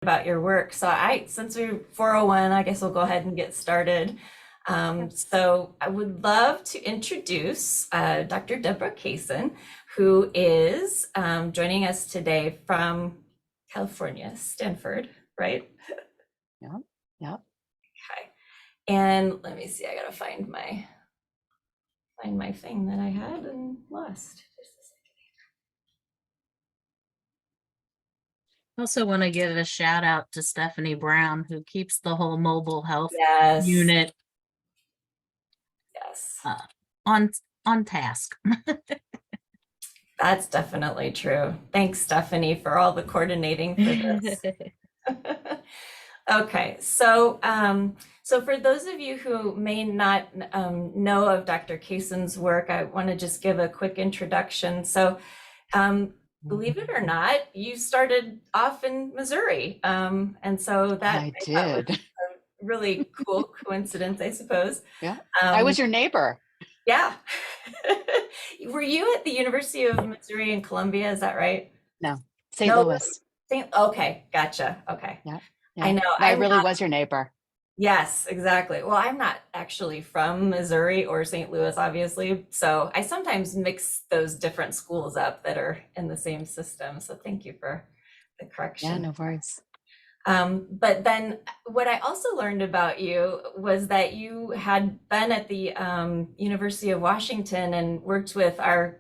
about your work. Since we're 401, I guess we'll go ahead and get started. So I would love to introduce Dr. Debra Kaysen, who is joining us today from California, Stanford, right? Yeah, yeah. Okay. And let me see, I gotta find my thing that I had and lost. Also want to give a shout out to Stephanie Brown, who keeps the whole mobile health Yes, unit yes. uh, on task. That's definitely true. Thanks, Stephanie, for all the coordinating for this. Okay, so for those of you who may not know of Dr. Kaysen's work, I want to just give a quick introduction. So, believe it or not, you started off in Missouri, and so that I I thought was did. a really cool coincidence, I suppose. Yeah. I Um, was your neighbor. yeah. Were you at the University of Missouri in Columbia? Is that right? No, St. No, Louis. okay, gotcha. Okay. Yeah. I Yeah. know. I really was your neighbor. Yes, exactly. Well, I'm not actually from Missouri or St. Louis, obviously. So I sometimes mix those different schools up that are in the same system. So thank you for the Yeah, correction. no worries. But then what I also learned about you was that you had been at the University of Washington and worked with our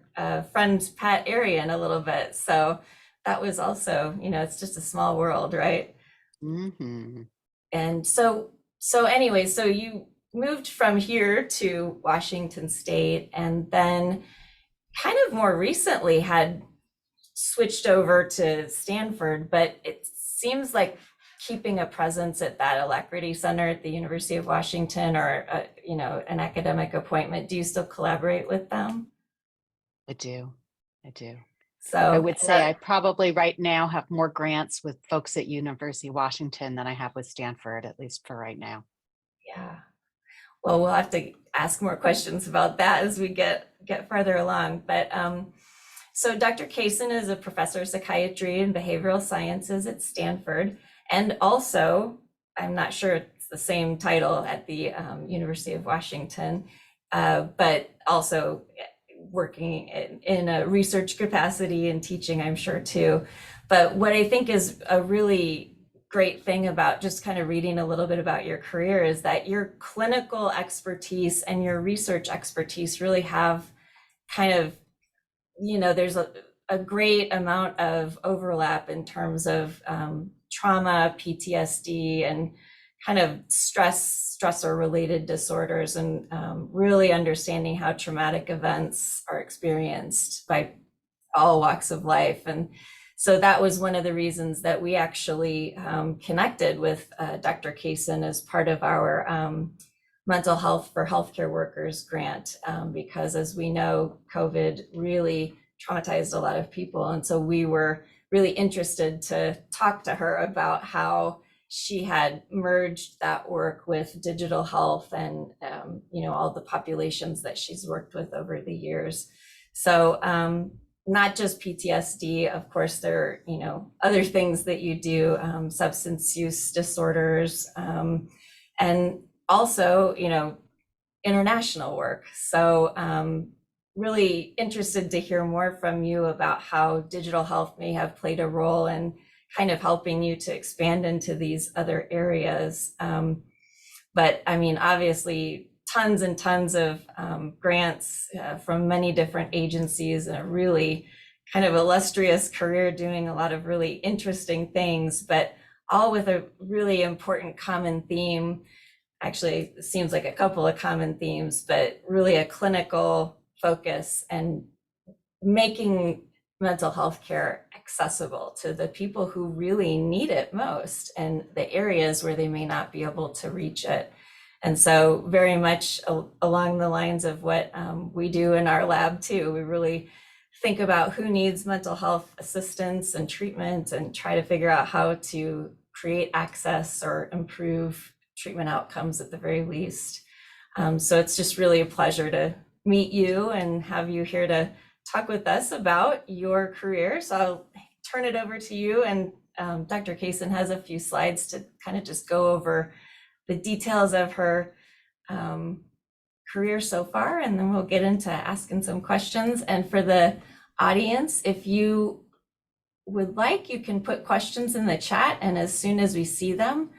friend Pat Arian a little bit. So that was also, it's just a small world, right? Mm-hmm. And so anyway, so you moved from here to Washington State and then kind of more recently had switched over to Stanford, but it seems like keeping a presence at that Alacrity Center at the University of Washington or an academic appointment. Do you still collaborate with them? I do. I do. I So would say I probably right now have more grants with folks at University of Washington than I have with Stanford, at least for right now. yeah. Well, we'll have to ask more questions about that as we get farther along. But so Dr. Kaysen is a professor of psychiatry and behavioral sciences at Stanford, and also, I'm not sure it's the same title at the University of Washington, but also working in a research capacity and teaching, I'm sure too. But what I think is a really great thing about just kind of reading a little bit about your career is that your clinical expertise and your research expertise really have kind of, there's a great amount of overlap in terms of trauma, PTSD, and kind of stressor related disorders, and really understanding how traumatic events are experienced by all walks of life. And so that was one of the reasons that we actually connected with Dr. Kaysen as part of our mental health for healthcare workers grant, because as we know, COVID really traumatized a lot of people. And so we were really interested to talk to her about how she had merged that work with digital health and all the populations that she's worked with over the years. So not just PTSD, of course, there are, other things that you do, substance use disorders, and also, international work. So really interested to hear more from you about how digital health may have played a role in kind of helping you to expand into these other areas. But I mean, obviously, tons and tons of grants from many different agencies, and a really kind of illustrious career doing a lot of really interesting things, but all with a really important common theme. Actually, it seems like a couple of common themes, but really a clinical focus and making mental health care accessible to the people who really need it most and the areas where they may not be able to reach it. And so very much along the lines of what we do in our lab too, we really think about who needs mental health assistance and treatment and try to figure out how to create access or improve treatment outcomes at the very least. So it's just really a pleasure to meet you and have you here to talk with us about your career. So I'll turn it over to you and Dr. Kaysen has a few slides to kind of just go over the details of her career so far, and then we'll get into asking some questions. And for the audience, if you would like, you can put questions in the chat, and as soon as we see them,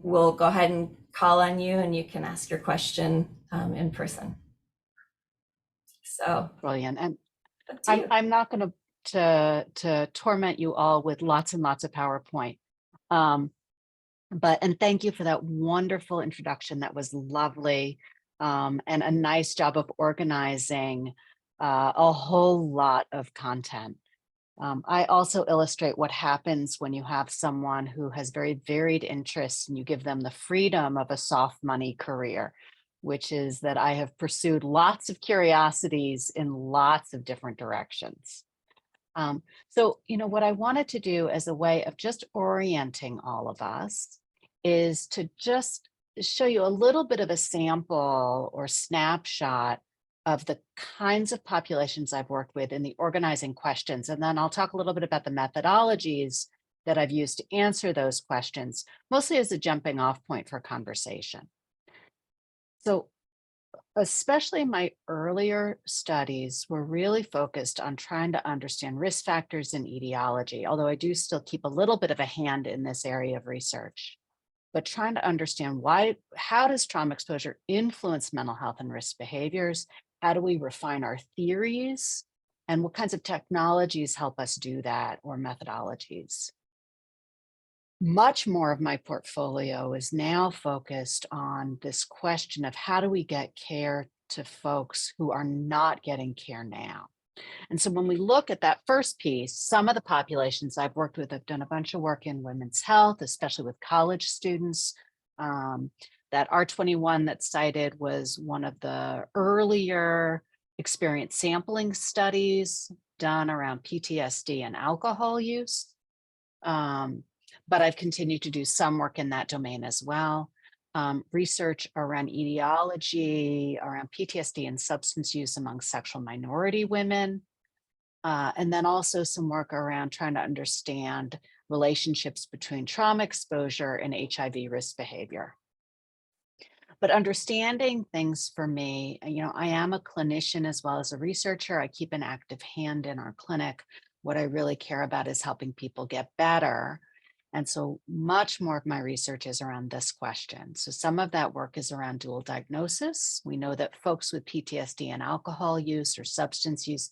we'll go ahead and call on you and you can ask your question in person. So Brilliant. And up to you. I'm not going to torment you all with lots and lots of PowerPoint. And thank you for that wonderful introduction. That was lovely. And a nice job of organizing a whole lot of content. I also illustrate what happens when you have someone who has very varied interests and you give them the freedom of a soft money career, which is that I have pursued lots of curiosities in lots of different directions. So, what I wanted to do as a way of just orienting all of us is to just show you a little bit of a sample or snapshot of the kinds of populations I've worked with in the organizing questions. And then I'll talk a little bit about the methodologies that I've used to answer those questions, mostly as a jumping off point for conversation. So especially my earlier studies were really focused on trying to understand risk factors and etiology, although I do still keep a little bit of a hand in this area of research. But trying to understand how does trauma exposure influence mental health and risk behaviors? How do we refine our theories? And what kinds of technologies help us do that, or methodologies? Much more of my portfolio is now focused on this question of how do we get care to folks who are not getting care now? And so when we look at that first piece, some of the populations I've worked with, I've done a bunch of work in women's health, especially with college students. That R21 that's cited was one of the earlier experience sampling studies done around PTSD and alcohol use. But I've continued to do some work in that domain as well. Research around etiology, around PTSD and substance use among sexual minority women. And then also some work around trying to understand relationships between trauma exposure and HIV risk behavior. But understanding things for me, I am a clinician as well as a researcher. I keep an active hand in our clinic. What I really care about is helping people get better. And so much more of my research is around this question. So some of that work is around dual diagnosis. We know that folks with PTSD and alcohol use or substance use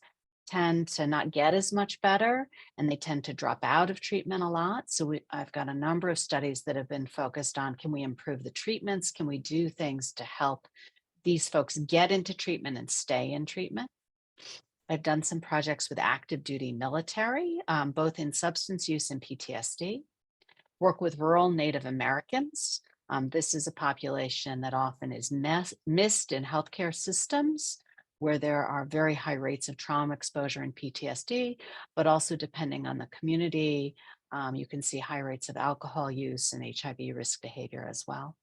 tend to not get as much better, and they tend to drop out of treatment a lot. So I've got a number of studies that have been focused on, can we improve the treatments? Can we do things to help these folks get into treatment and stay in treatment? I've done some projects with active duty military, both in substance use and PTSD. Work with rural Native Americans. This is a population that often is missed in healthcare systems, where there are very high rates of trauma exposure and PTSD, but also depending on the community, you can see high rates of alcohol use and HIV risk behavior as well.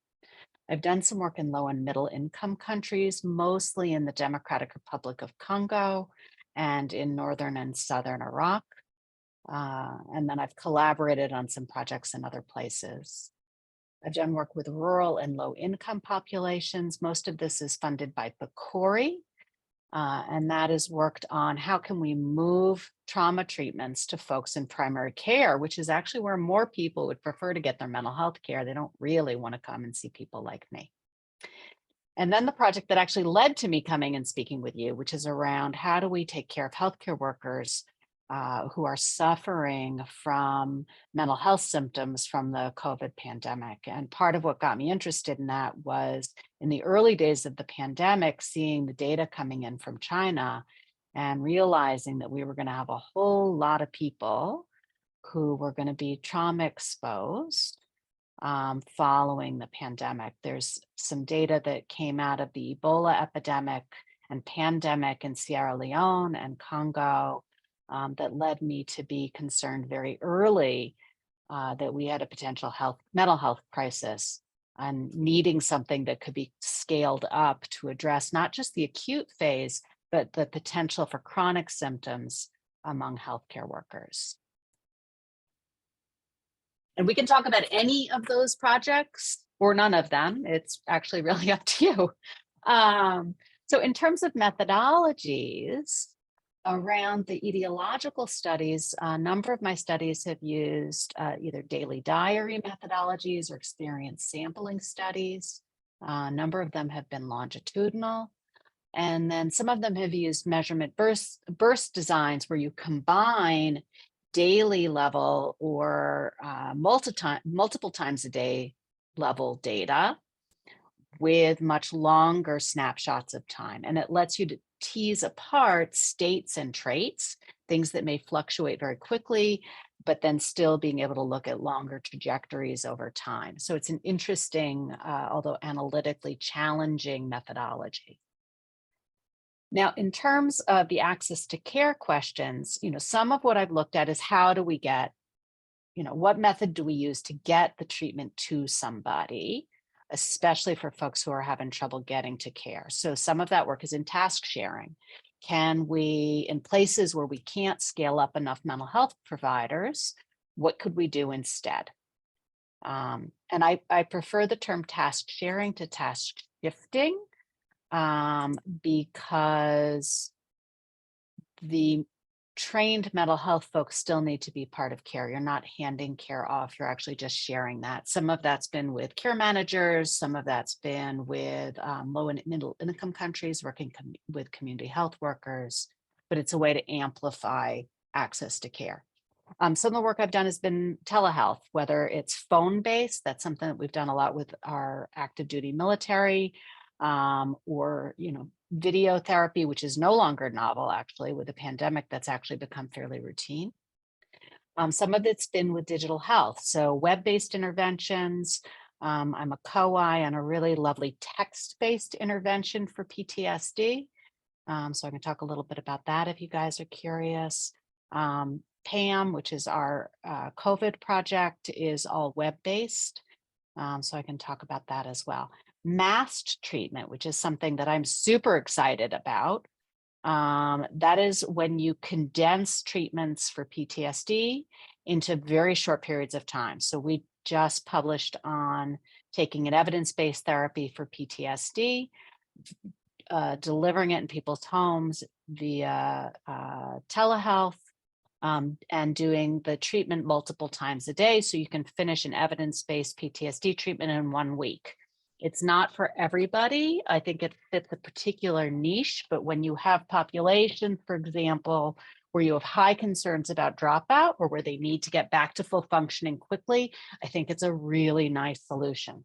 I've done some work in low and middle income countries, mostly in the Democratic Republic of Congo and in northern and southern Iraq. And then I've collaborated on some projects in other places. I've done work with rural and low income populations. Most of this is funded by PCORI, and that is worked on how can we move trauma treatments to folks in primary care, which is actually where more people would prefer to get their mental health care. They don't really want to come and see people like me. And then the project that actually led to me coming and speaking with you, which is around how do we take care of healthcare workers who are suffering from mental health symptoms from the COVID pandemic. And part of what got me interested in that was in the early days of the pandemic, seeing the data coming in from China and realizing that we were going to have a whole lot of people who were going to be trauma exposed following the pandemic. There's some data that came out of the Ebola epidemic and pandemic in Sierra Leone and Congo that led me to be concerned very early that we had a potential mental health crisis and needing something that could be scaled up to address not just the acute phase, but the potential for chronic symptoms among healthcare workers. And we can talk about any of those projects or none of them. It's actually really up to you. So in terms of methodologies around the etiological studies, a number of my studies have used either daily diary methodologies or experience sampling studies. A number of them have been longitudinal. And then some of them have used measurement burst designs where you combine daily level or multiple times a day level data with much longer snapshots of time. And it lets you to tease apart states and traits, things that may fluctuate very quickly, but then still being able to look at longer trajectories over time. So it's an interesting, although analytically challenging methodology. Now, in terms of the access to care questions, some of what I've looked at is how do we get, what method do we use to get the treatment to somebody, especially for folks who are having trouble getting to care. So some of that work is in task sharing. Can we, in places where we can't scale up enough mental health providers, what could we do instead? And I prefer the term task sharing to task shifting. Because the trained mental health folks still need to be part of care. You're not handing care off, you're actually just sharing that. Some of that's been with care managers, some of that's been with low and middle income countries working with community health workers, but it's a way to amplify access to care. Some of the work I've done has been telehealth, whether it's phone-based, that's something that we've done a lot with our active duty military, or video therapy, which is no longer novel actually with the pandemic, that's actually become fairly routine. Some of it's been with digital health, so web-based interventions. I'm a co-I on a really lovely text-based intervention for PTSD. So I can talk a little bit about that if you guys are curious. PAM, which is our COVID project, is all web-based. So I can talk about that as well. Masked treatment, which is something that I'm super excited about. That is when you condense treatments for PTSD into very short periods of time. So we just published on taking an evidence-based therapy for PTSD, delivering it in people's homes via telehealth, and doing the treatment multiple times a day. So you can finish an evidence-based PTSD treatment in 1 week. It's not for everybody. I think it fits a particular niche, but when you have populations, for example, where you have high concerns about dropout or where they need to get back to full functioning quickly, I think it's a really nice solution.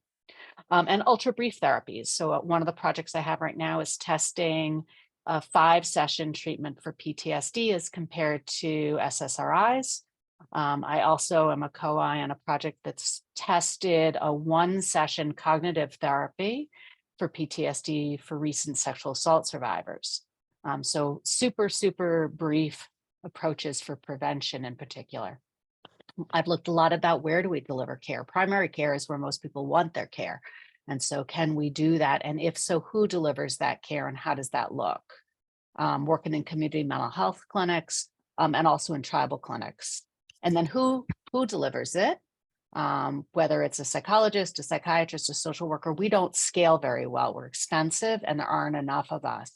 And ultra brief therapies. So one of the projects I have right now is testing a 5-session treatment for PTSD as compared to SSRIs. I also am a co-I on a project that's tested a 1-session cognitive therapy for PTSD for recent sexual assault survivors. So super brief approaches for prevention in particular. I've looked a lot about where do we deliver care. Primary care is where most people want their care. And so can we do that? And if so, who delivers that care and how does that look? Working in community mental health clinics and also in tribal clinics. And then who delivers it? Whether it's a psychologist, a psychiatrist, a social worker, we don't scale very well. We're expensive and there aren't enough of us.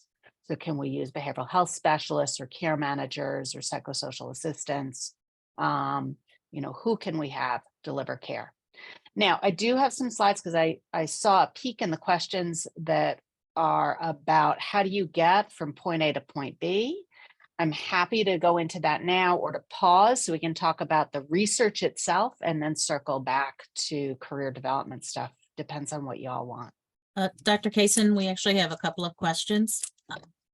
So can we use behavioral health specialists or care managers or psychosocial assistants? Who can we have deliver care? Now, I do have some slides because I saw a peek in the questions that are about how do you get from point A to point B. I'm happy to go into that now or to pause so we can talk about the research itself and then circle back to career development stuff. Depends on what you all want. Dr. Kaysen, we actually have a couple of questions.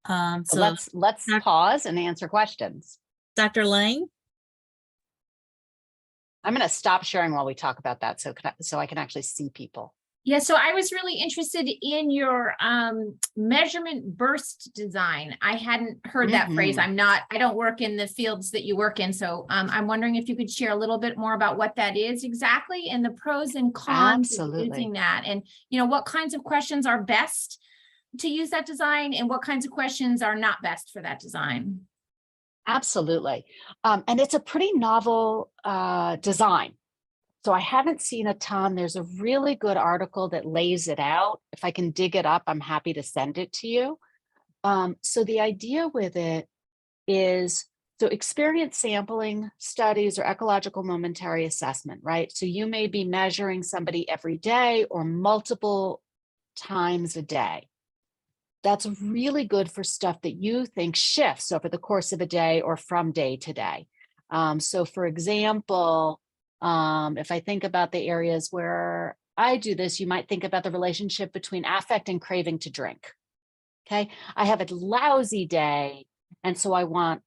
So let's pause and answer questions. Dr. Lang? I'm going to stop sharing while we talk about that so I can actually see people. Yeah, so I was really interested in your measurement burst design. I hadn't heard that phrase. I don't work in the fields that you work in. So I'm wondering if you could share a little bit more about what that is exactly and the pros and cons of using that. And, what kinds of questions are best to use that design and what kinds of questions are not best for that design. Absolutely. And it's a pretty novel design. So I haven't seen a ton. There's a really good article that lays it out. If I can dig it up, I'm happy to send it to you. So the idea with it is, so experience sampling studies or ecological momentary assessment, right? So you may be measuring somebody every day or multiple times a day. That's really good for stuff that you think shifts over the course of a day or from day to day. So for example, if I think about the areas where I do this, you might think about the relationship between affect and craving to drink. Okay, I have a lousy day, and so I want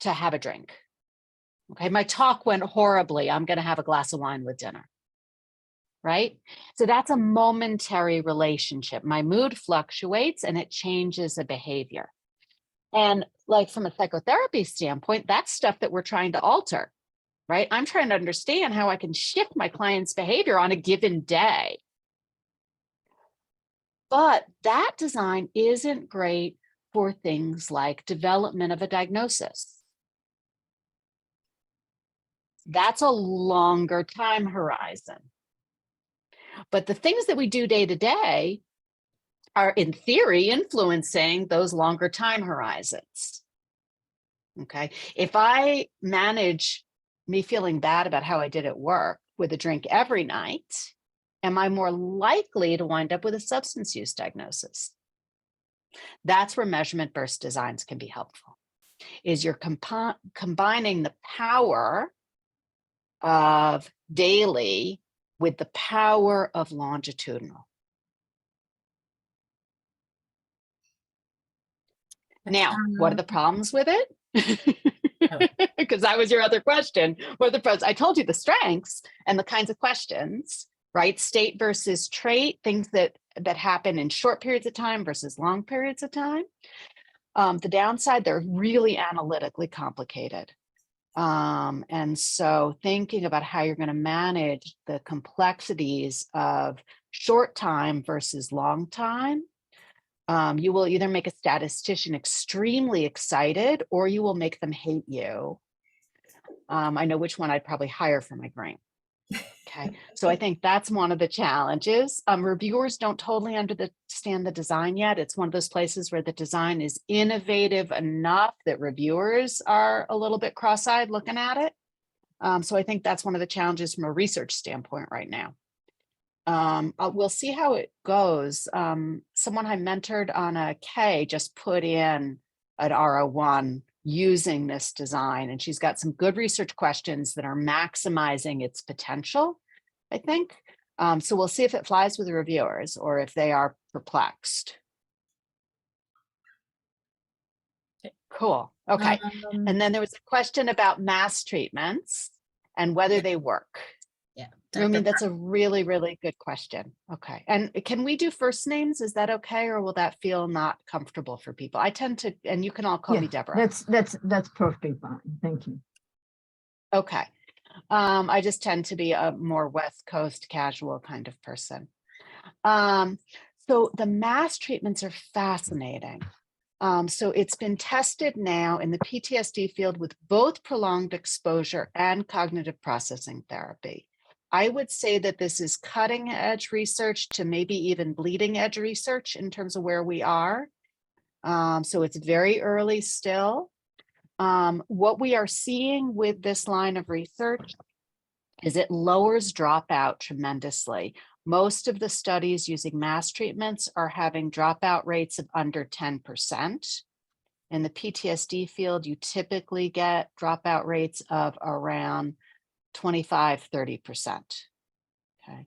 to have a drink. Okay, my talk went horribly. I'm going to have a glass of wine with dinner. Right? So that's a momentary relationship. My mood fluctuates and it changes the behavior. And like from a psychotherapy standpoint, that's stuff that we're trying to alter, right? I'm trying to understand how I can shift my client's behavior on a given day. But that design isn't great for things like development of a diagnosis. That's a longer time horizon. But the things that we do day to day are in theory influencing those longer time horizons. Okay. If I manage me feeling bad about how I did at work with a drink every night, am I more likely to wind up with a substance use diagnosis? That's where measurement burst designs can be helpful, is you're combining the power of daily with the power of longitudinal. Now, what are the problems with it? Because that was your other question. What are the pros? I told you the strengths and the kinds of questions, right? State versus trait, things that happen in short periods of time versus long periods of time. The downside, they're really analytically complicated. And so thinking about how you're going to manage the complexities of short time versus long time, you will either make a statistician extremely excited or you will make them hate you. I know which one I'd probably hire for my grant. Okay, so I think that's one of the challenges. Reviewers don't totally understand the design yet. It's one of those places where the design is innovative enough that reviewers are a little bit cross-eyed looking at it. So I think that's one of the challenges from a research standpoint right now. We'll see how it goes. Someone I mentored on a K just put in an R01 using this design, and she's got some good research questions that are maximizing its potential, I think. So we'll see if it flies with the reviewers or if they are perplexed. Cool. Okay. And then there was a question about mass treatments and whether they work. Yeah. I mean, that's a really, really good question. Okay. And can we do first names? Is that okay? Or will that feel not comfortable for people? I tend to, and you can all call me Debra. That's perfectly fine. Thank you. Okay. I just tend to be a more West Coast casual kind of person. So the mass treatments are fascinating. So it's been tested now in the PTSD field with both prolonged exposure and cognitive processing therapy. I would say that this is cutting edge research to maybe even bleeding edge research in terms of where we are. So it's very early still. What we are seeing with this line of research is it lowers dropout tremendously. Most of the studies using mass treatments are having dropout rates of under 10%. In the PTSD field, you typically get dropout rates of around 25, 30%. Okay.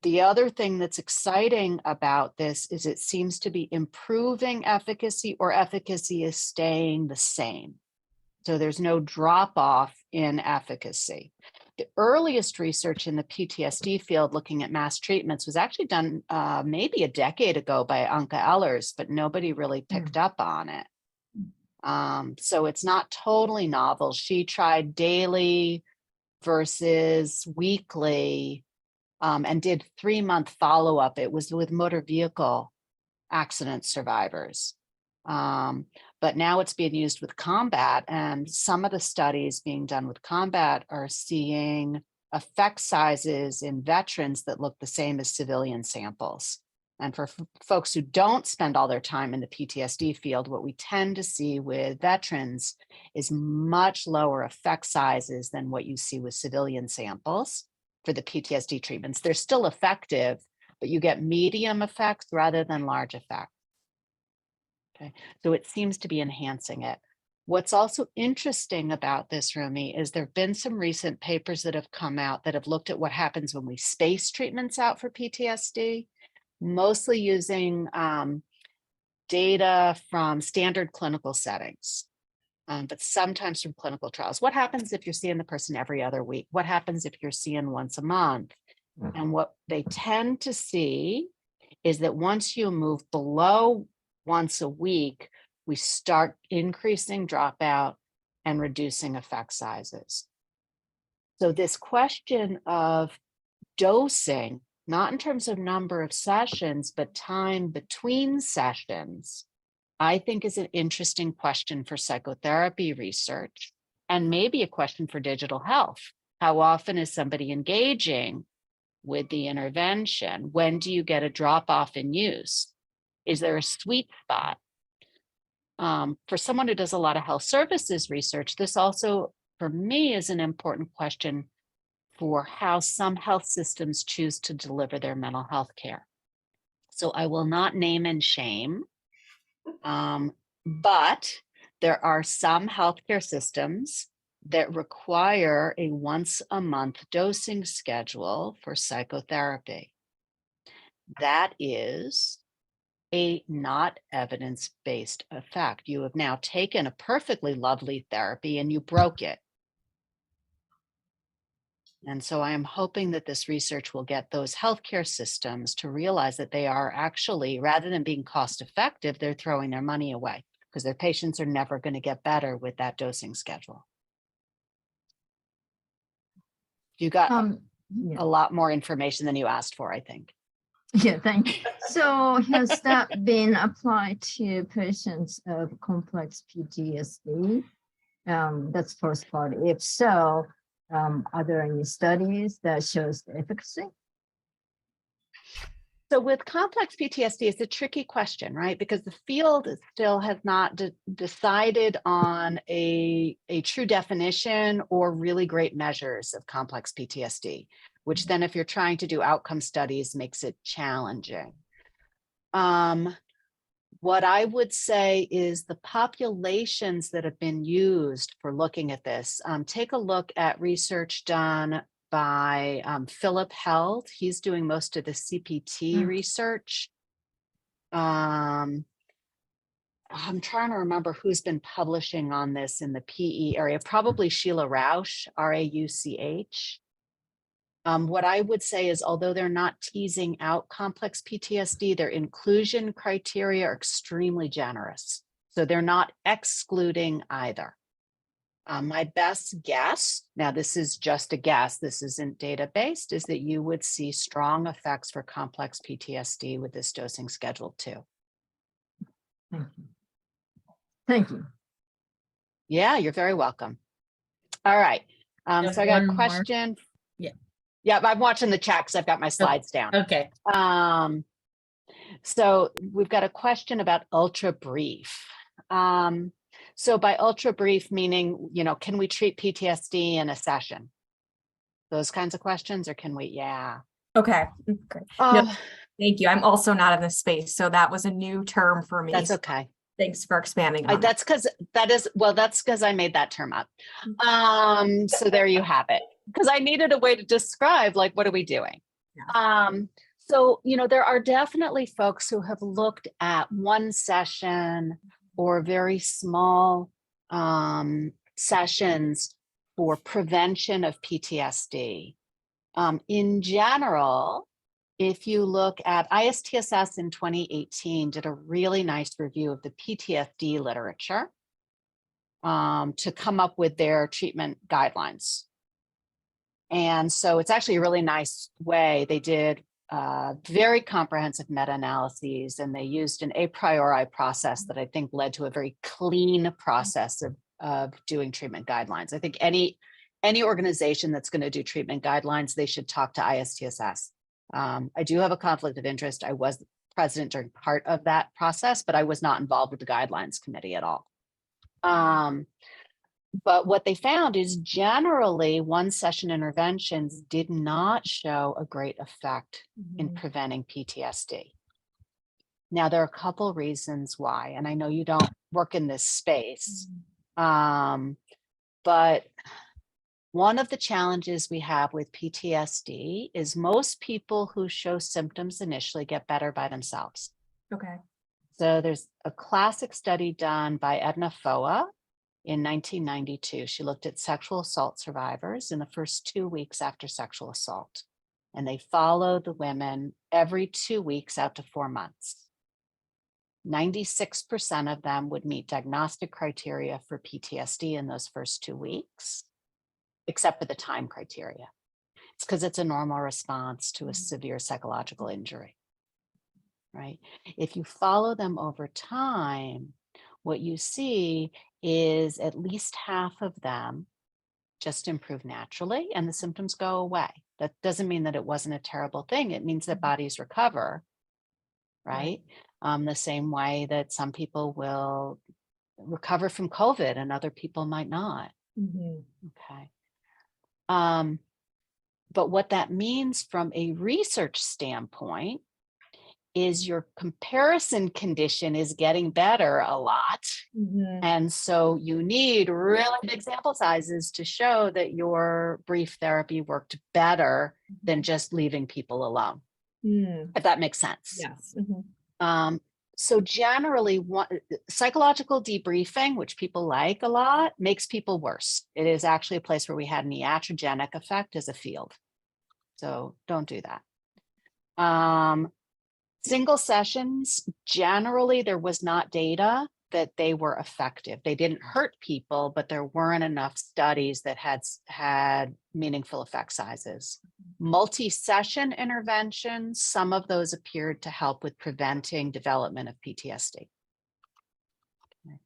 The other thing that's exciting about this is it seems to be improving efficacy, or efficacy is staying the same. So there's no drop off in efficacy. The earliest research in the PTSD field looking at mass treatments was actually done maybe a decade ago by Anke Ehlers, but nobody really picked up on it. So it's not totally novel. She tried daily versus weekly and did 3-month follow-up. It was with motor vehicle accident survivors. But but now it's being used with combat, and some of the studies being done with combat are seeing effect sizes in veterans that look the same as civilian samples. And for folks who don't spend all their time in the PTSD field, what we tend to see with veterans is much lower effect sizes than what you see with civilian samples for the PTSD treatments. They're still effective, but you get medium effects rather than large effects. Okay, so it seems to be enhancing it. What's also interesting about this, Rumi, is there have been some recent papers that have come out that have looked at what happens when we space treatments out for PTSD, mostly using data from standard clinical settings, but sometimes from clinical trials. What happens if you're seeing the person every other week? What happens if you're seeing once a month? And what they tend to see is that once you move below once a week, we start increasing dropout and reducing effect sizes. So this question of dosing, not in terms of number of sessions, but time between sessions, I think is an interesting question for psychotherapy research, and maybe a question for digital health. How often is somebody engaging with the intervention? When do you get a drop off in use? Is there a sweet spot? For someone who does a lot of health services research, this also, for me, is an important question for how some health systems choose to deliver their mental health care. So I will not name and shame, but there are some healthcare systems that require a once a month dosing schedule for psychotherapy. That is a not evidence-based effect. You have now taken a perfectly lovely therapy and you broke it. And so I am hoping that this research will get those healthcare systems to realize that they are actually, rather than being cost effective, they're throwing their money away because their patients are never going to get better with that dosing schedule. You got Yeah, a lot more information than you asked for, I think. yeah, thank you. So has that been applied to patients of complex PTSD? That's first part. If so, are there any studies that shows the efficacy? So with complex PTSD, it's a tricky question, right? Because the field still has not decided on a true definition or really great measures of complex PTSD, which then if you're trying to do outcome studies makes it challenging. What I would say is the populations that have been used for looking at this, take a look at research done by Philip Held. He's doing most of the CPT research. I'm trying to remember who's been publishing on this in the PE area, probably Sheila Rauch, R-A-U-C-H. What I would say is, although they're not teasing out complex PTSD, their inclusion criteria are extremely generous. So they're not excluding either. My best guess, now this is just a guess, this isn't data-based, is that you would see strong effects for complex PTSD with this dosing schedule too. Thank you. Thank you. Yeah, you're very welcome. All right. So I got One a more. question. Yeah. Yeah, I'm watching the chat because I've got my slides down. Okay. So we've got a question about ultra brief. So by ultra brief meaning, you know, can we treat PTSD in a session? Those kinds of questions, or can we? Yeah. Okay, great. No, thank you. I'm also not in this space, so that was a new term for me. That's So okay. thanks for expanding on that. That's because that's because I made that term up. So there you have it. Because I needed a way to describe, like, what are we doing? Yeah. So, you know, there are definitely folks who have looked at one session or very small sessions for prevention of PTSD. In general, if you look at ICTS in 2018 did a really nice review of the PTSD literature to come up with their treatment guidelines. And so it's actually a really nice way. They did very comprehensive meta-analyses, and they used an a priori process that I think led to a very clean process of doing treatment guidelines. I think any organization that's going to do treatment guidelines, they should talk to ICTS. I do have a conflict of interest. I was president during part of that process, but I was not involved with the guidelines committee at all. But what they found is generally one session interventions did not show a great effect in preventing PTSD. Now, there are a couple reasons why, and I know you don't work in this space, but one of the challenges we have with PTSD is most people who show symptoms initially get better by themselves. Okay. So there's a classic study done by Edna Foa in 1992. She looked at sexual assault survivors in the first 2 weeks after sexual assault. And they followed the women every 2 weeks out to 4 months. 96% of them would meet diagnostic criteria for PTSD in those first 2 weeks, except for the time criteria. It's because it's a normal response to a severe psychological injury, right? If you follow them over time, what you see is at least half of them just improve naturally and the symptoms go away. That doesn't mean that it wasn't a terrible thing. It means that bodies recover, right? The same way that some people will recover from COVID and other people might not. Okay. But what that means from a research standpoint is your comparison condition is getting better a lot. And so you need really big sample sizes to show that your brief therapy worked better than just leaving people alone, if that makes sense. Yes. So generally, psychological debriefing, which people like a lot, makes people worse. It is actually a place where we had an iatrogenic effect as a field. So don't do that. Single sessions, generally, there was not data that they were effective. They didn't hurt people, but there weren't enough studies that had meaningful effect sizes. Multi-session interventions, some of those appeared to help with preventing development of PTSD. Okay.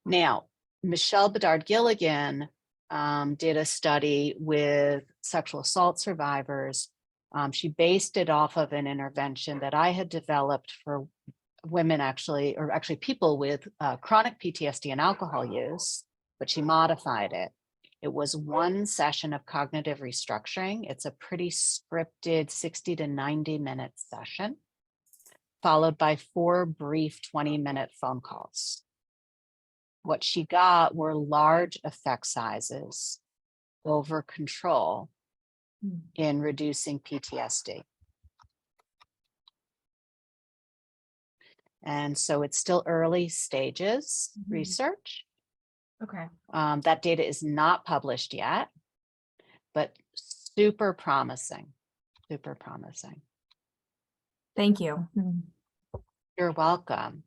Now, Michelle Bedard-Gilligan did a study with sexual assault survivors. She based it off of an intervention that I had developed for women actually people with chronic PTSD and alcohol use, but she modified it. It was one session of cognitive restructuring. It's a pretty scripted 60 to 90 minute session, followed by 4 brief 20-minute phone calls. What she got were large effect sizes over control in reducing PTSD. And so it's still early stages research. Okay. That data is not published yet, but super promising, super promising. Thank you. You're welcome.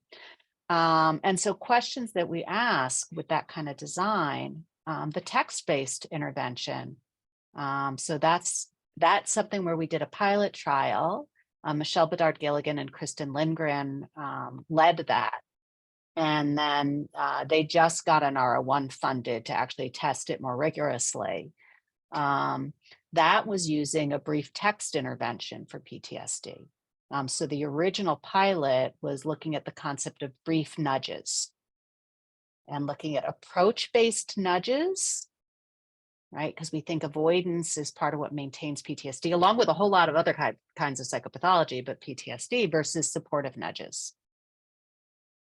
And so questions that we ask with that kind of design, the text-based intervention. So that's something where we did a pilot trial. Michelle Bedard-Gilligan and Kristen Lindgren led that. And then they just got an R01 funded to actually test it more rigorously. That was using a brief text intervention for PTSD. So the original pilot was looking at the concept of brief nudges and looking at approach-based nudges, right? Because we think avoidance is part of what maintains PTSD, along with a whole lot of other kinds of psychopathology, but PTSD versus supportive nudges.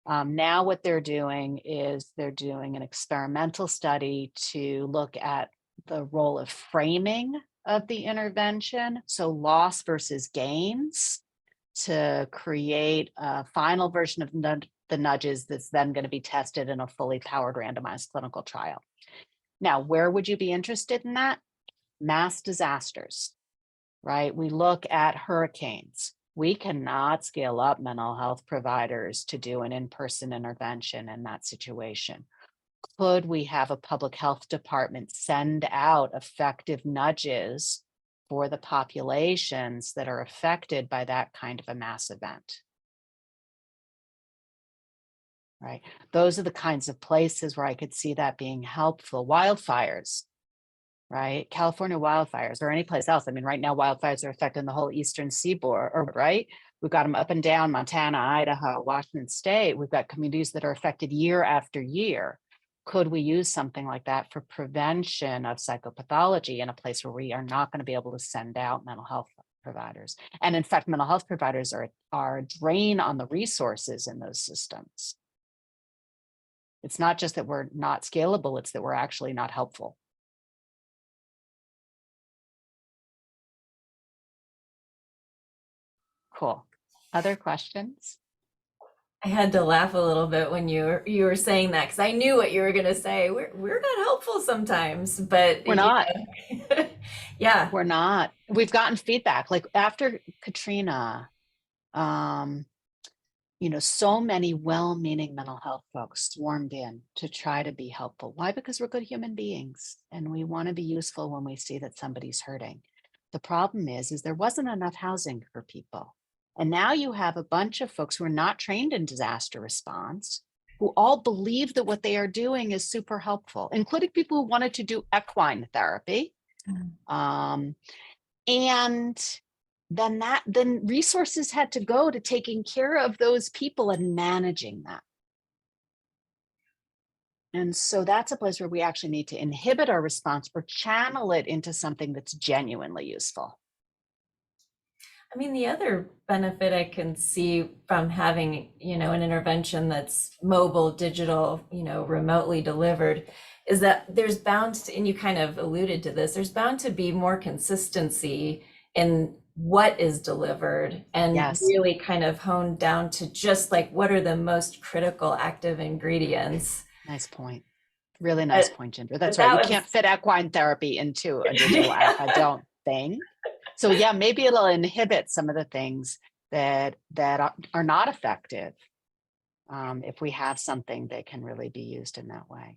Now what they're doing is they're doing an experimental study to look at the role of framing of the intervention. So loss versus gains to create a final version of the nudges that's then going to be tested in a fully powered randomized clinical trial. Now, where would you be interested in that? Mass disasters, right? We look at hurricanes. We cannot scale up mental health providers to do an in-person intervention in that situation. Could we have a public health department send out effective nudges for the populations that are affected by that kind of a mass event. Right? Those are the kinds of places where I could see that being helpful. Wildfires, right? California wildfires or any place else. I mean, right now wildfires are affecting the whole eastern seaboard, right? We've got them up and down Montana, Idaho, Washington State. We've got communities that are affected year after year. Could we use something like that for prevention of psychopathology in a place where we are not going to be able to send out mental health providers? And in fact, mental health providers are a drain on the resources in those systems. It's not just that we're not scalable, it's that we're actually not helpful. Cool. Other questions? I had to laugh a little bit when you were saying that, because I knew what you were going to say. We're not helpful sometimes, but We're not. Yeah, We're not. We've gotten feedback. Like after Katrina, so many well-meaning mental health folks swarmed in to try to be helpful. Why? Because we're good human beings and we want to be useful when we see that somebody's hurting. The problem is there wasn't enough housing for people. And now you have a bunch of folks who are not trained in disaster response, who all believe that what they are doing is super helpful, including people who wanted to do equine therapy. And then resources had to go to taking care of those people and managing that. And so that's a place where we actually need to inhibit our response or channel it into something that's genuinely useful. I mean, the other benefit I can see from having, an intervention that's mobile, digital, remotely delivered is that there's bound to, and you kind of alluded to this, there's bound to be more consistency in what is delivered and Yes. really kind of honed down to just like what are the most critical active ingredients. Nice point. Really nice point, Ginger. That's but right. that You can't fit equine therapy into a digital app, I don't think. So yeah, maybe it'll inhibit some of the things that are not effective if we have something that can really be used in that way.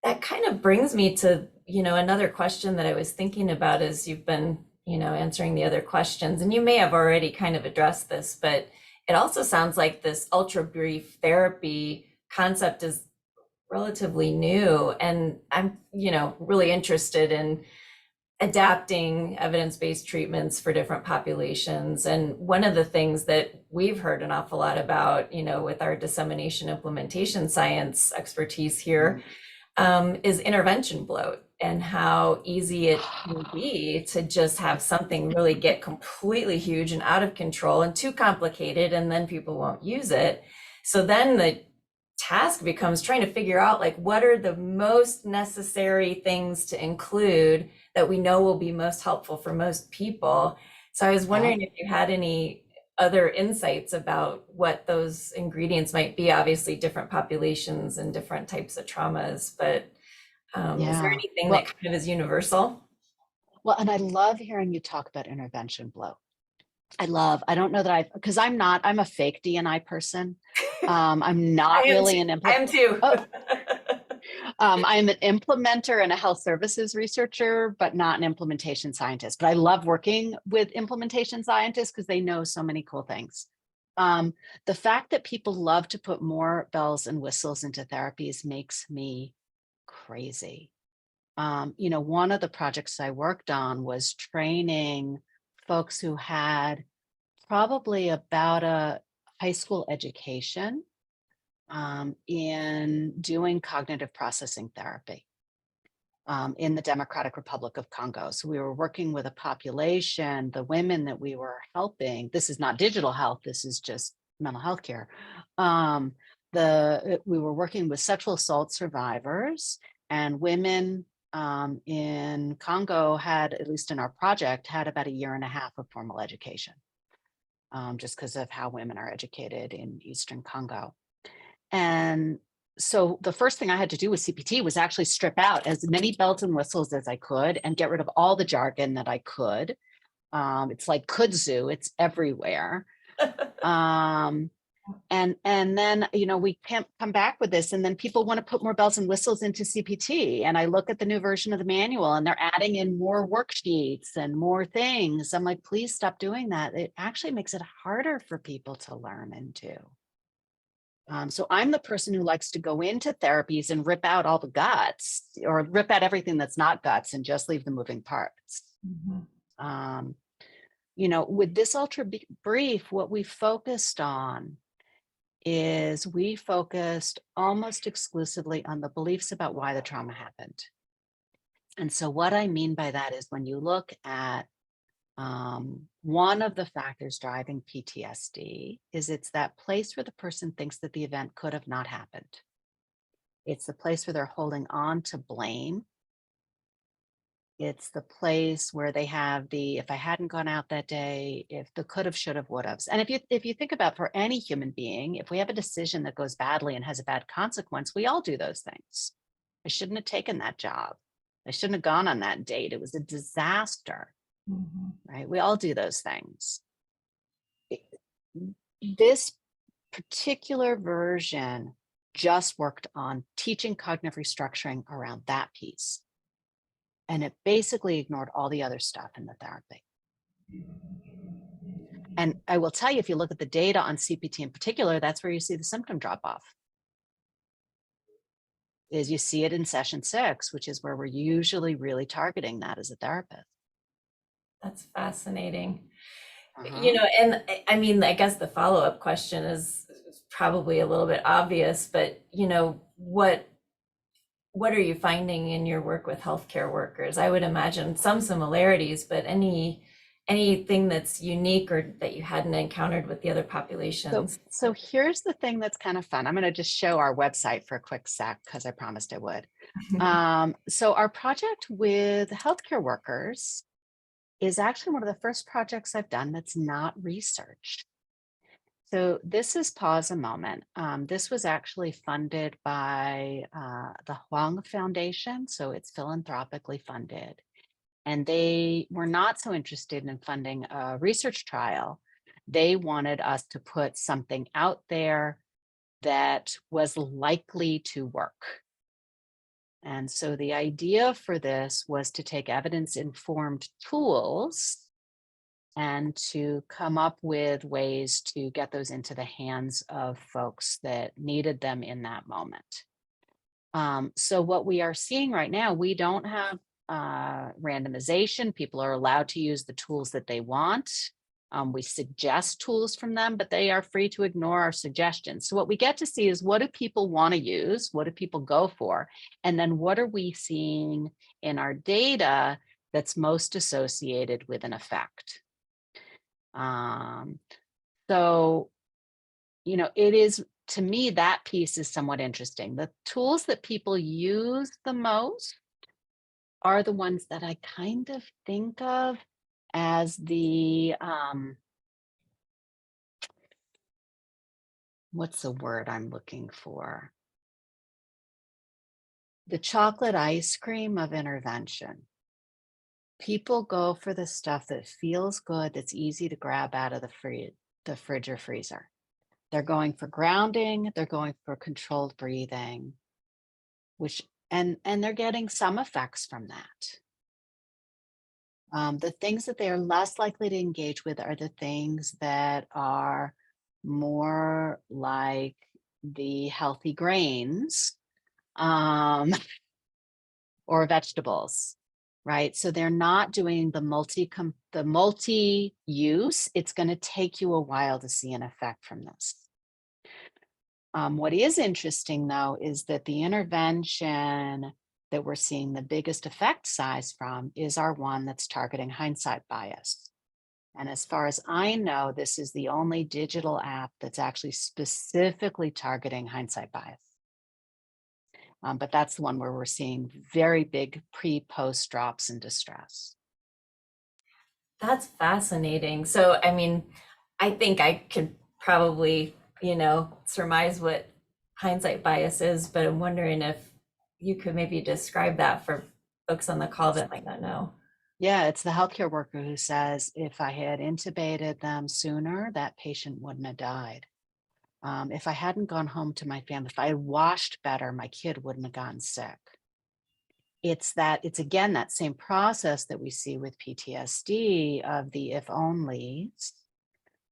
That kind of brings me to, another question that I was thinking about as you've been, answering the other questions, and you may have already kind of addressed this, but it also sounds like this ultra brief therapy concept is relatively new. And I'm, really interested in adapting evidence-based treatments for different populations. And one of the things that we've heard an awful lot about, with our dissemination implementation science expertise here, is intervention bloat and how easy it can be to just have something really get completely huge and out of control and too complicated, and then people won't use it. So then the task becomes trying to figure out like what are the most necessary things to include that we know will be most helpful for most people. So I was wondering if you had any other insights about what those ingredients might be. Obviously different populations and different types of traumas, but is there anything that kind of is universal? Well, and I love hearing you talk about intervention bloat. I don't know that because I'm a fake D&I person. I'm not really an implementer. I am too. I'm an implementer and a health services researcher, but not an implementation scientist. But I love working with implementation scientists because they know so many cool things. The fact that people love to put more bells and whistles into therapies makes me crazy. One of the projects I worked on was training folks who had probably about a high school education in doing cognitive processing therapy in the Democratic Republic of Congo. So we were working with a population, the women that we were helping, this is not digital health, this is just mental health care. We were working with sexual assault survivors, and women in Congo had, at least in our project, had about 1.5 years of formal education, just because of how women are educated in Eastern Congo. And so the first thing I had to do with CPT was actually strip out as many bells and whistles as I could and get rid of all the jargon that I could. It's like kudzu, it's everywhere. And then, we can't come back with this, and then people want to put more bells and whistles into CPT. And I look at the new version of the manual and they're adding in more worksheets and more things. I'm like, please stop doing that. It actually makes it harder for people to learn and do. So I'm the person who likes to go into therapies and rip out all the guts, or rip out everything that's not guts and just leave the moving parts. With this ultra brief, what we focused on is we focused almost exclusively on the beliefs about why the trauma happened. And so what I mean by that is when you look at one of the factors driving PTSD is it's that place where the person thinks that the event could have not happened. It's the place where they're holding on to blame. It's the place where they have the, if I hadn't gone out that day, if the could have, should have, would have. And if you think about for any human being, if we have a decision that goes badly and has a bad consequence, we all do those things. I shouldn't have taken that job. I shouldn't have gone on that date. It was a disaster, right? We all do those things. This particular version just worked on teaching cognitive restructuring around that piece. And it basically ignored all the other stuff in the therapy. And I will tell you, if you look at the data on CPT in particular, that's where you see the symptom drop off. Is you see it in session 6, which is where we're usually really targeting that as a therapist. That's fascinating. And I mean, I guess the follow-up question is probably a little bit obvious, but what are you finding in your work with healthcare workers? I would imagine some similarities, but anything that's unique or that you hadn't encountered with the other populations? So here's the thing that's kind of fun. I'm going to just show our website for a quick sec because I promised I would. So our project with healthcare workers is actually one of the first projects I've done that's not research. So this is Pause a Moment. This was actually funded by the Huang Foundation, so it's philanthropically funded. And they were not so interested in funding a research trial. They wanted us to put something out there that was likely to work. And so the idea for this was to take evidence-informed tools and to come up with ways to get those into the hands of folks that needed them in that moment. So what we are seeing right now, we don't have randomization. People are allowed to use the tools that they want. We suggest tools from them, but they are free to ignore our suggestions. So what we get to see is, what do people want to use? What do people go for? And then what are we seeing in our data that's most associated with an effect? So, it is, to me, that piece is somewhat interesting. The tools that people use the most are the ones that I kind of think of as the, what's the word I'm looking for? The chocolate ice cream of intervention. People go for the stuff that feels good, that's easy to grab out of the fridge or freezer. They're going for grounding, they're going for controlled breathing, and they're getting some effects from that. The things that they are less likely to engage with are the things that are more like the healthy grains or vegetables. Right. So they're not doing the multi-use. It's going to take you a while to see an effect from this. What is interesting, though, is that the intervention that we're seeing the biggest effect size from is our one that's targeting hindsight bias. And as far as I know, this is the only digital app that's actually specifically targeting hindsight bias. But that's the one where we're seeing very big pre-post drops in distress. That's fascinating. So, I mean, I think I could probably, surmise what hindsight bias is, but I'm wondering if you could maybe describe that for folks on the call that might not know. Yeah, it's the healthcare worker who says, if I had intubated them sooner, that patient wouldn't have died. If I hadn't gone home to my family, if I had washed better, my kid wouldn't have gotten sick. It's again, that same process that we see with PTSD of the if onlys,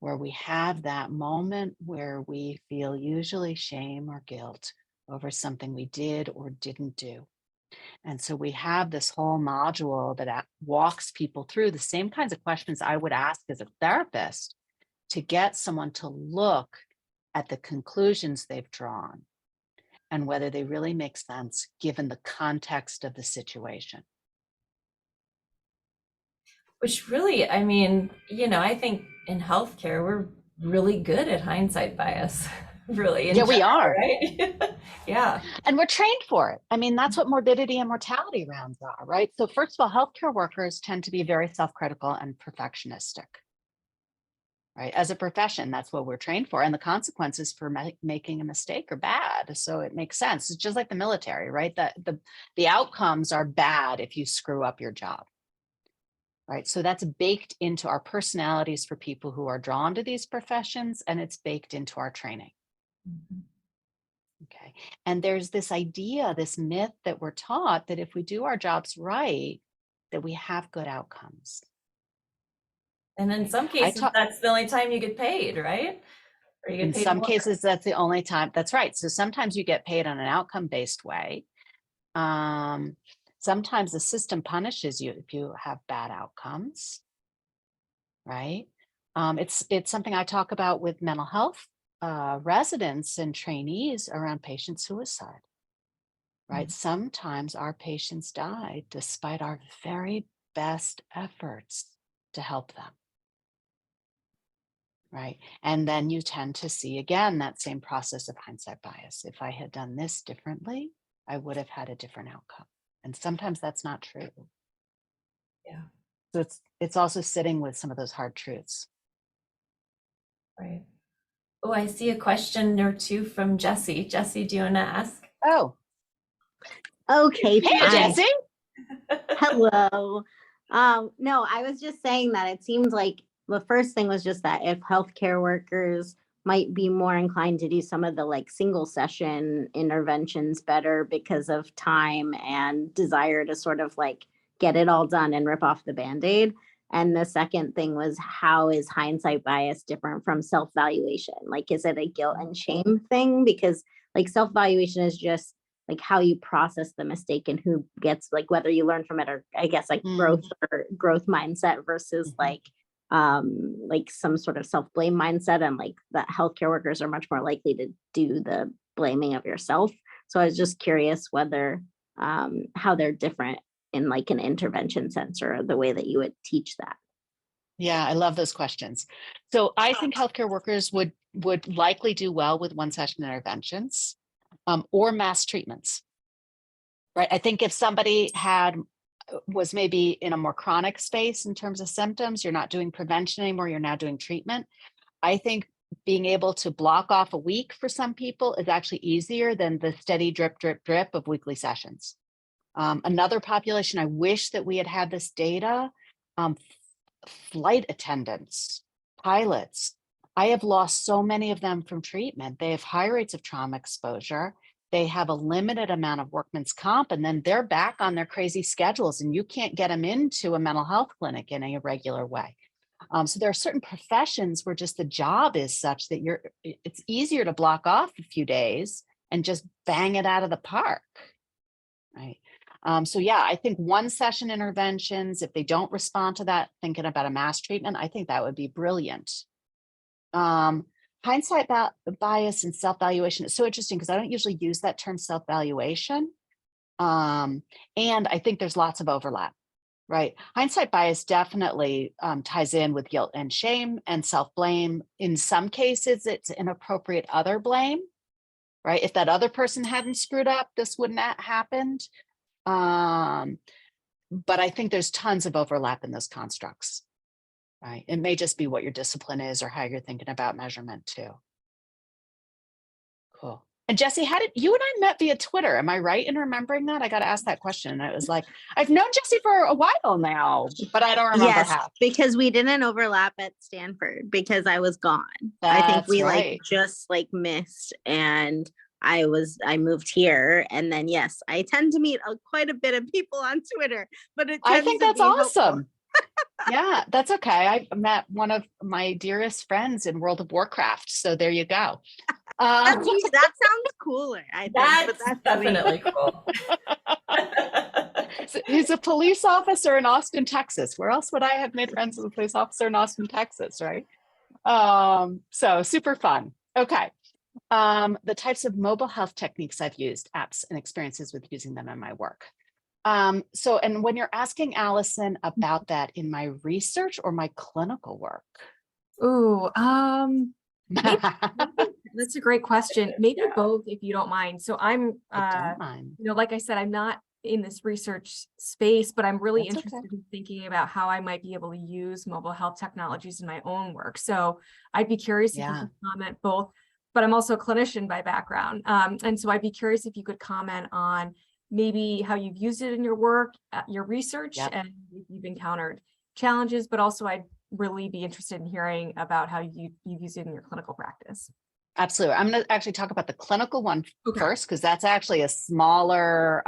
where we have that moment where we feel usually shame or guilt over something we did or didn't do. And so we have this whole module that walks people through the same kinds of questions I would ask as a therapist to get someone to look at the conclusions they've drawn and whether they really make sense given the context of the situation. Which really, I mean, I think in healthcare, we're really good at hindsight bias, really. Yeah, we are. Right? Yeah. And we're trained for it. I mean, that's what morbidity and mortality rounds are, right? So first of all, healthcare workers tend to be very self-critical and perfectionistic, right? As a profession, that's what we're trained for. And the consequences for making a mistake are bad. So it makes sense. It's just like the military, right? The outcomes are bad if you screw up your job, right? So that's baked into our personalities for people who are drawn to these professions, and it's baked into our training. Mhm. Okay. And there's this idea, this myth that we're taught that if we do our jobs right, that we have good outcomes. And in some cases, that's the only time you get paid, right? Or you get In paid some more. cases, that's the only time. That's right. So sometimes you get paid on an outcome-based way. Sometimes the system punishes you if you have bad outcomes, right? It's something I talk about with mental health residents and trainees around patient suicide, right? Sometimes our patients die despite our very best efforts to help them, right? And then you tend to see again that same process of hindsight bias. If I had done this differently, I would have had a different outcome. And sometimes that's not true. Yeah. So it's also sitting with some of those hard truths. Right. Oh, I see a question or two from Jesse. Jesse, do you want to ask? Oh, Okay, hey, fine. Jesse. Hello. No, I was just saying that it seems like the first thing was just that if healthcare workers might be more inclined to do some of the like single session interventions better because of time and desire to sort of like get it all done and rip off the Band-Aid. And the second thing was, how is hindsight bias different from self-valuation? Like, is it a guilt and shame thing? Because like self-valuation is just like how you process the mistake and who gets like whether you learn from it, or I guess like growth mindset versus like some sort of self-blame mindset, and like that healthcare workers are much more likely to do the blaming of yourself. So I was just curious whether how they're different in like an intervention sense, or the way that you would teach that. Yeah, I love those questions. So I think healthcare workers would likely do well with one session interventions or mass treatments, right? I think if somebody was maybe in a more chronic space in terms of symptoms, you're not doing prevention anymore, you're now doing treatment. I think being able to block off a week for some people is actually easier than the steady drip, drip, drip of weekly sessions. Another population, I wish that we had this data, flight attendants, pilots. I have lost so many of them from treatment. They have high rates of trauma exposure. They have a limited amount of workman's comp, and then they're back on their crazy schedules, and you can't get them into a mental health clinic in a regular way. So there are certain professions where just the job is such that it's easier to block off a few days and just bang it out of the park, right? So yeah, I think one session interventions, if they don't respond to that, thinking about a mass treatment, I think that would be brilliant. Hindsight bias and self-valuation is so interesting because I don't usually use that term self-valuation. And I think there's lots of overlap, right? Hindsight bias definitely ties in with guilt and shame and self-blame. In some cases, it's inappropriate other blame, right? If that other person hadn't screwed up, this wouldn't have happened. But I think there's tons of overlap in those constructs, right? It may just be what your discipline is or how you're thinking about measurement too. Cool. And Jesse, how did you and I met via Twitter? Am I right in remembering that? I got to ask that question. And it was like, I've known Jesse for a while now, but I don't remember Yes, how. because we didn't overlap at Stanford because I was gone. I think That's we right. like just like missed, and I moved here, and then yes, I tend to meet quite a bit of people on Twitter, but it I tends think to that's be helpful. awesome. Yeah, that's okay. I met one of my dearest friends in World of Warcraft. So there you go. That sounds cooler, I think. But That's that's definitely sweet. cool. He's a police officer in Austin, Texas. Where else would I have made friends with a police officer in Austin, Texas, right? So super fun. Okay. The types of mobile health techniques I've used, apps, and experiences with using them in my work. And when you're asking Allison about that in my research or my clinical work? Ooh, that's a great question. Maybe both, if you don't mind. So I'm, I don't mind. like I said, I'm not in this research space, but I'm really That's interested okay. in thinking about how I might be able to use mobile health technologies in my own work. So I'd be curious if you Yeah. could comment both, but I'm also a clinician by background. And so I'd be curious if you could comment on maybe how you've used it in your work, your research, Yep. and if you've encountered challenges, but also I'd really be interested in hearing about how you use it in your clinical practice. Absolutely. I'm going to actually talk about the clinical one Okay. first, because that's actually a smaller,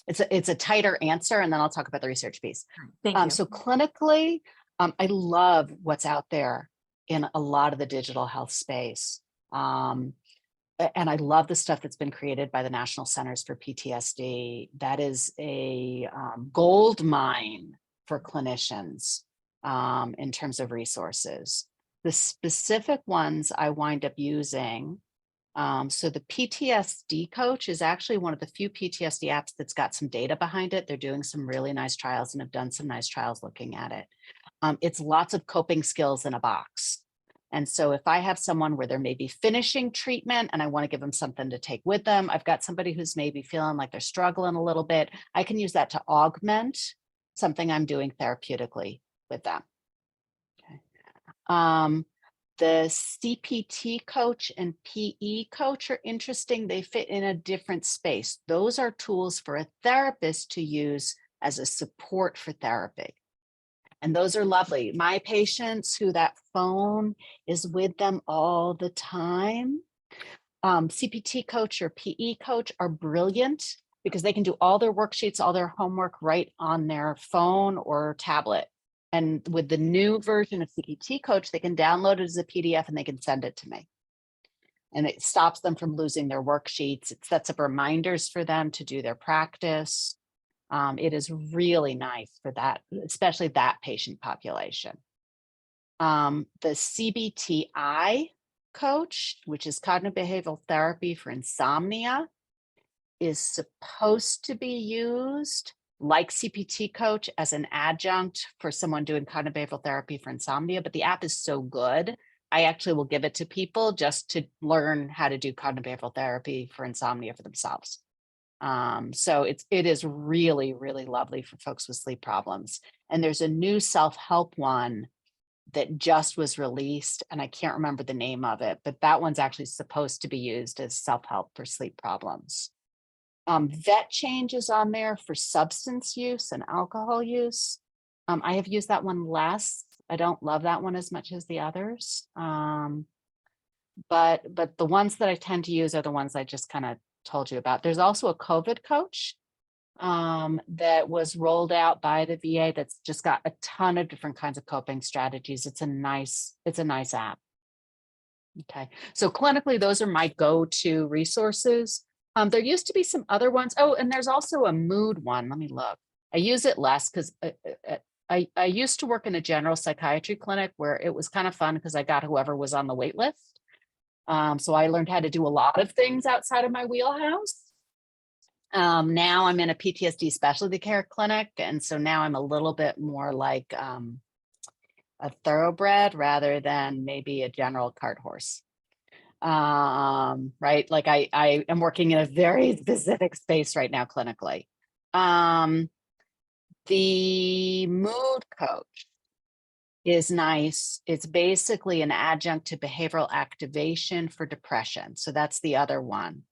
it's a tighter answer, and then I'll talk about the research piece. Thank you. So clinically, I love what's out there in a lot of the digital health space. And I love the stuff that's been created by the National Centers for PTSD. That is a gold mine for clinicians in terms of resources. The specific ones I wind up using, so the PTSD coach is actually one of the few PTSD apps that's got some data behind it. They're doing some really nice trials and have done some nice trials looking at it. It's lots of coping skills in a box. And so if I have someone where they're maybe finishing treatment and I want to give them something to take with them, I've got somebody who's maybe feeling like they're struggling a little bit, I can use that to augment something I'm doing therapeutically with them. Okay. The CPT coach and PE coach are interesting. They fit in a different space. Those are tools for a therapist to use as a support for therapy. And those are lovely. My patients who that phone is with them all the time, CPT coach or PE coach are brilliant because they can do all their worksheets, all their homework right on their phone or tablet. And with the new version of CPT coach, they can download it as a PDF and they can send it to me. And it stops them from losing their worksheets. It sets up reminders for them to do their practice. It is really nice for that, especially that patient population. The CBTI coach, which is cognitive behavioral therapy for insomnia, is supposed to be used like CPT coach as an adjunct for someone doing cognitive behavioral therapy for insomnia, but the app is so good, I actually will give it to people just to learn how to do cognitive behavioral therapy for insomnia for themselves. So it is really, really lovely for folks with sleep problems. And there's a new self-help one that just was released, and I can't remember the name of it, but that one's actually supposed to be used as self-help for sleep problems. Vet change is on there for substance use and alcohol use. I have used that one less. I don't love that one as much as the others. But the ones that I tend to use are the ones I just kind of told you about. There's also a COVID coach that was rolled out by the VA that's just got a ton of different kinds of coping strategies. It's a nice app. Okay, so clinically, those are my go-to resources. There used to be some other ones. Oh, and there's also a mood one. Let me look. I use it less because I used to work in a general psychiatry clinic where it was kind of fun because I got whoever was on the wait list. So I learned how to do a lot of things outside of my wheelhouse. Now I'm in a PTSD specialty care clinic. And so now I'm a little bit more like a thoroughbred rather than maybe a general cart horse. Right? Like I am working in a very specific space right now clinically. The mood coach is nice. It's basically an adjunct to behavioral activation for depression. So that's the other one.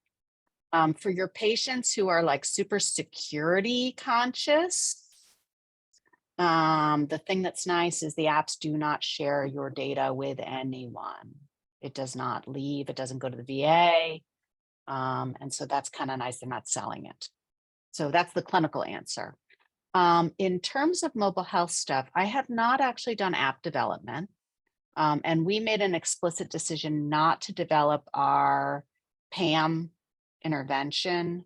For your patients who are like super security conscious, the thing that's nice is the apps do not share your data with anyone. It does not leave, it doesn't go to the VA. And so that's kind of nice. They're not selling it. So that's the clinical answer. In terms of mobile health stuff, I have not actually done app development. And we made an explicit decision not to develop our PAM intervention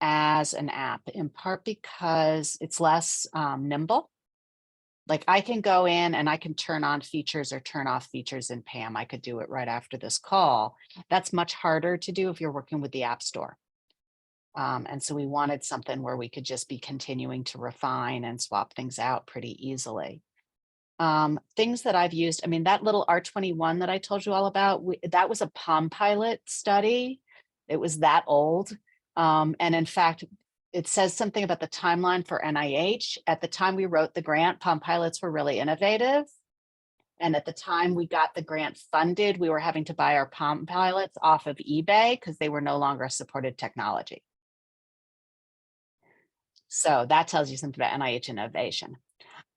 as an app, in part because it's less nimble. Like I can go in and I can turn on features or turn off features in PAM. I could do it right after this call. That's much harder to do if you're working with the App Store. And so we wanted something where we could just be continuing to refine and swap things out pretty easily. Things that I've used, I mean, that little R21 that I told you all about, that was a Palm Pilot study. It was that old. And in fact, it says something about the timeline for NIH. At the time we wrote the grant, Palm Pilots were really innovative. And at the time we got the grant funded, we were having to buy our Palm Pilots off of eBay because they were no longer a supported technology. So that tells you something about NIH innovation.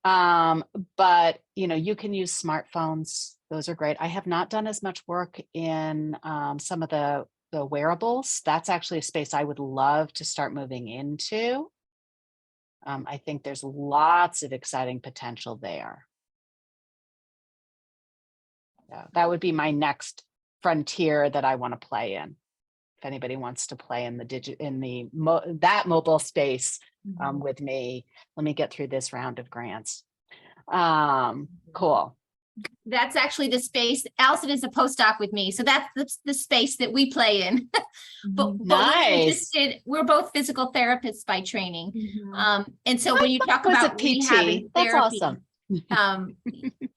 But you can use smartphones. Those are great. I have not done as much work in some of the wearables. That's actually a space I would love to start moving into. I think there's lots of exciting potential there. Yeah, that would be my next frontier that I want to play in. If anybody wants to play in that mobile space with me, let me get through this round of grants. Cool. That's actually the space. Allison is a postdoc with me, so that's the space that we play in. but Nice. we're both physical therapists by training. And so when you talk Was a about rehab and PT. That's therapy, awesome.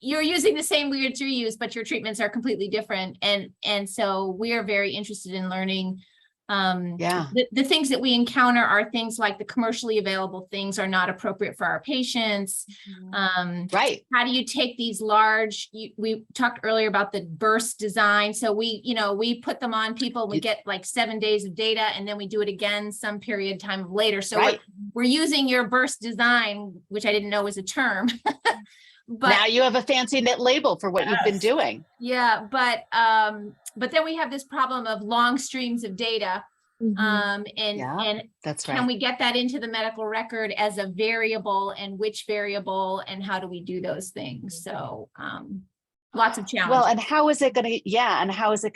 you're using the same weirds you use, but your treatments are completely different. And so we are very interested in learning. The things that we encounter are things like the commercially available things are not appropriate for our patients. Right. How do you take these large, we talked earlier about the burst design. So we put them on people, we get like 7 days of data, and then we do it again some period of time later. So we're using your burst design, which I didn't know was a term. But now you have a fancy label for what you've been doing. Yeah, but then we have this problem of long streams of data. And that's can we get that into the medical record as a variable, and which variable, and how do we do those things? So lots of challenges. Well, and how is it going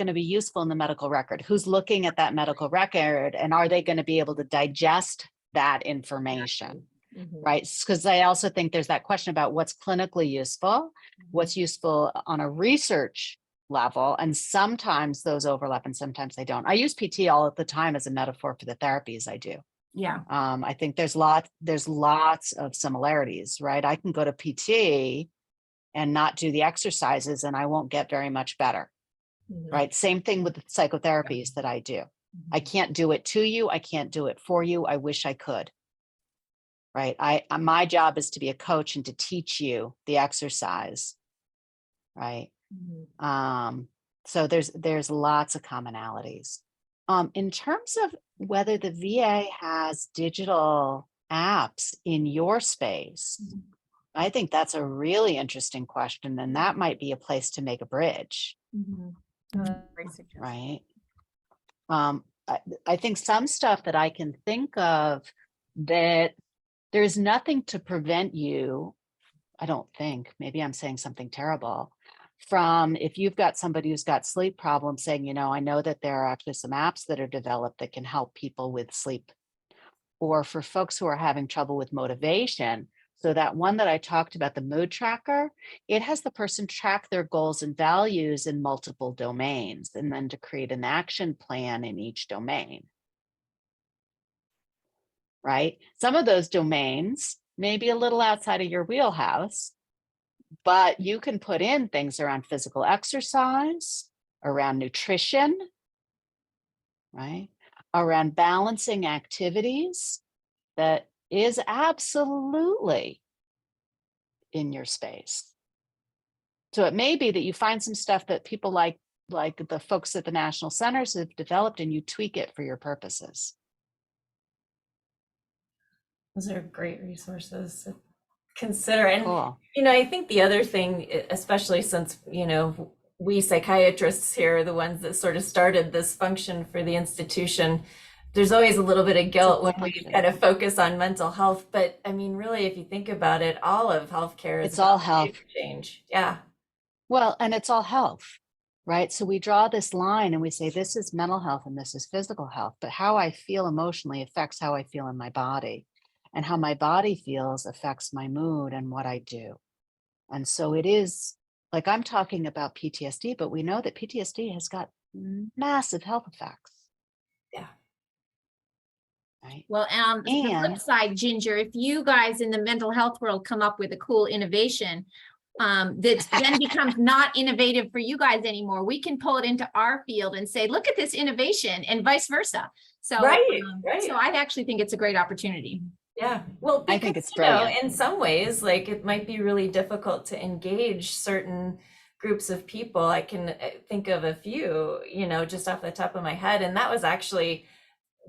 to be useful in the medical record? Who's looking at that medical record, and are they going to be able to digest that information? Right? Because I also think there's that question about what's clinically useful, what's useful on a research level, and sometimes those overlap and sometimes they don't. I use PT all of the time as a metaphor for the therapies I do. Yeah. I think there's lots of similarities, right? I can go to PT and not do the exercises and I won't get very much better, right? Same thing with the psychotherapies that I do. I can't do it to you. I can't do it for you. I wish I could. Right. My job is to be a coach and to teach you the exercise. Right. So there's lots of commonalities. In terms of whether the VA has digital apps in your space, I think that's a really interesting question, and that might be a place to make a bridge. Right. I think some stuff that I can think of that there's nothing to prevent you, I don't think, maybe I'm saying something terrible, from if you've got somebody who's got sleep problems saying, I know that there are actually some apps that are developed that can help people with sleep. Or for folks who are having trouble with motivation. So that one that I talked about, the mood tracker, it has the person track their goals and values in multiple domains and then to create an action plan in each domain. Right? Some of those domains may be a little outside of your wheelhouse, but you can put in things around physical exercise, around nutrition, right? Around balancing activities that is absolutely in your space. So it may be that you find some stuff that people like the folks at the national centers have developed, and you tweak it for your purposes. Those are great resources to consider. And, Cool. I think the other thing, especially since, we psychiatrists here are the ones that sort of started this function for the institution, there's always a little bit of guilt when we kind of focus on mental health. But I mean, really, if you think about it, all of healthcare is It's all about health. behavior change. Yeah. Well, and it's all health, right? So we draw this line and we say, this is mental health and this is physical health, but how I feel emotionally affects how I feel in my body, and how my body feels affects my mood and what I do. And so it is like, I'm talking about PTSD, but we know that PTSD has got massive health effects. Yeah. Right. Well, the flip And side, Ginger, if you guys in the mental health world come up with a cool innovation that then becomes not innovative for you guys anymore, we can pull it into our field and say, look at this innovation, and vice versa. So, Right. so I actually think it's a great opportunity. Yeah. Well, because, I think it's brilliant. in some ways, like, it might be really difficult to engage certain groups of people. I can think of a few, just off the top of my head. And that was actually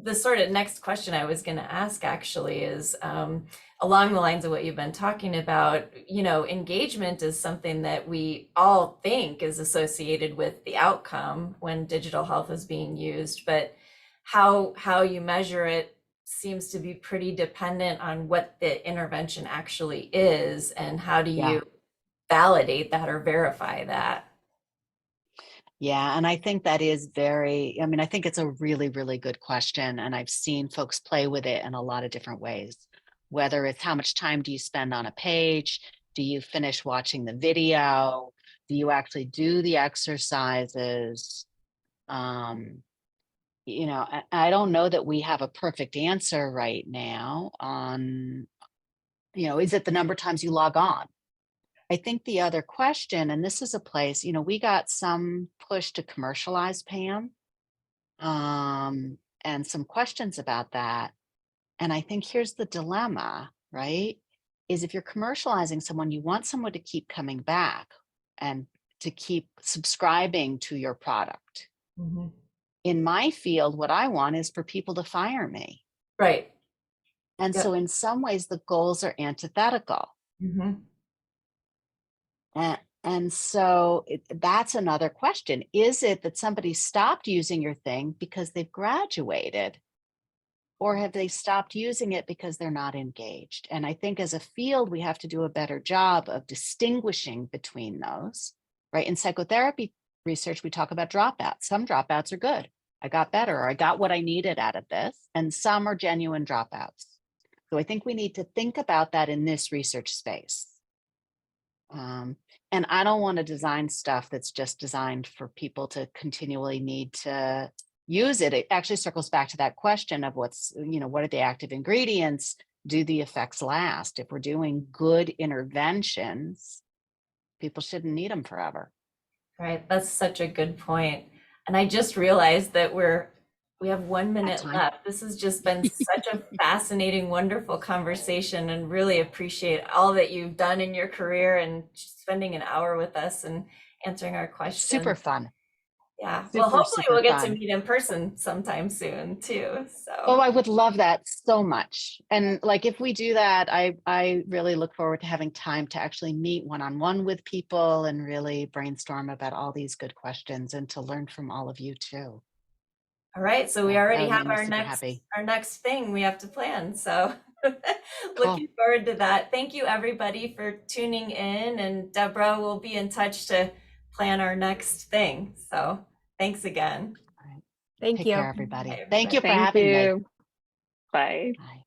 the sort of next question I was going to ask, actually, is along the lines of what you've been talking about. Engagement is something that we all think is associated with the outcome when digital health is being used, but how you measure it seems to be pretty dependent on what the intervention actually is, and how do you validate that or verify that. yeah, and I think that is I think it's a really, really good question. And I've seen folks play with it in a lot of different ways, whether it's how much time do you spend on a page? Do you finish watching the video? Do you actually do the exercises? I don't know that we have a perfect answer right now on, is it the number of times you log on? I think the other question, and this is a place, we got some push to commercialize Pam, and some questions about that. And I think here's the dilemma, right? Is if you're commercializing someone, you want someone to keep coming back and to keep subscribing to your product. Mm-hmm. In my field, what I want is for people to fire me. Right. And so in some ways, the goals are antithetical. Mm-hmm. And so that's another question. Is it that somebody stopped using your thing because they've graduated? Or have they stopped using it because they're not engaged? And I think as a field, we have to do a better job of distinguishing between those, right? In psychotherapy research, we talk about dropouts. Some dropouts are good. I got better, or I got what I needed out of this. And some are genuine dropouts. So I think we need to think about that in this research space. And I don't want to design stuff that's just designed for people to continually need to use it. It actually circles back to that question of what are the active ingredients? Do the effects last? If we're doing good interventions, people shouldn't need them forever. Right. That's such a good point. And I just realized that we have 1 minute left. This has just been such a fascinating, wonderful conversation, and really appreciate all that you've done in your career and spending an hour with us and answering our questions. Super fun. Yeah. Super, well, hopefully super we'll get fun. to meet in person sometime soon too. So. Oh, I would love that so much. And like, if we do that, I really look forward to having time to actually meet one-on-one with people and really brainstorm about all these good questions, and to learn from all of you too. All right. So we already have our next thing we have to plan. So Cool. Looking forward to that. Thank you everybody for tuning in, and Debra will be in touch to plan our next thing. So thanks again. Thank Take you. care, everybody. Bye, Thank you for Thank having me. you. Bye. Bye.